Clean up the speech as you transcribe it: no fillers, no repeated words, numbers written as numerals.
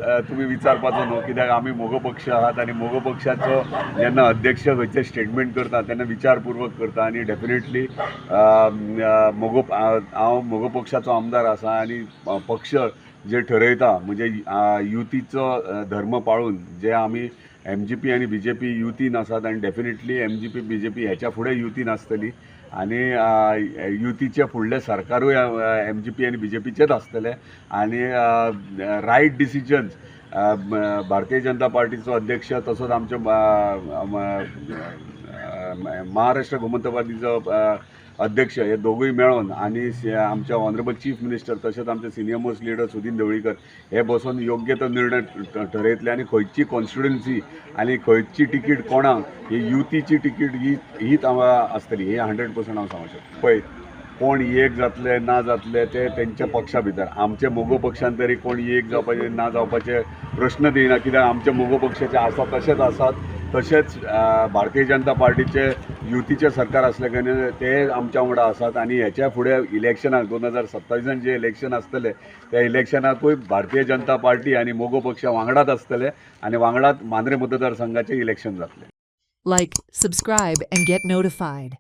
तुमी विचारपाचो न्हू, कित्याक आमी मोगो पक्ष आहात आनी मोगो पक्षाचो जेन्ना अध्यक्ष खंयचे स्टेटमेंट करता तेन्ना विचारपूर्वक करता आनी डेफिनेटली हांव मोगो पक्षाचो आमदार आसा आनी पक्ष जे ठरयता म्हणजे युतीचो धर्म पाळून जे आमी MGP आनी BJP युतीन आसात आनी डेफिनेटली MGP BJP हेच्या फुडें युतीन आसतली आनी युतीचे फुडले सरकारूय MGP आनी BJPचेच आसतले आनी रायट डिसिजन्स भारतीय जनता पार्टीचो अध्यक्ष तसोच आमचे महाराष्ट्र गोमंतकवादीचो अध्यक्ष हे दोगूय मेळोन आनी आमचे ऑनरेबल चीफ मिनिस्टर तशेंच आमचे senior most leader Sudin Dhavalikar हे बसून योग्य तो निर्णय ठरयतले आनी खंयची कॉन्स्टिट्युएन्सी आनी खंयची तिकीट कोणाक ही युतीची तिकीट हीच आसतली हे 100% हांव सांगूं शकता. पळय कोण एक जातले ना जातले ते तेंच्या पक्षा भितर आमचे मोगो पक्षान तरी कोण एक जावपाचे ना जावपाचे प्रश्न दिना कित्याक आमचे मोगो पक्षाचे आसा तशेंच आसात तशेंच भारतीय जनता पार्टीचे युतीचे सरकार असले कारणान ते आमच्या वांगडा आसात आनी हेच्या फुडें इलेक्शनाक 2027 जे इलेक्शन आसतले त्या इलेक्शनाकूय भारतीय जनता पार्टी आनी मोगो पक्ष वांगडाच आसतले आनी वांगडाच मांद्रे मतदारसंघाचे इलेक्शन जातले. Like, subscribe, and get notified.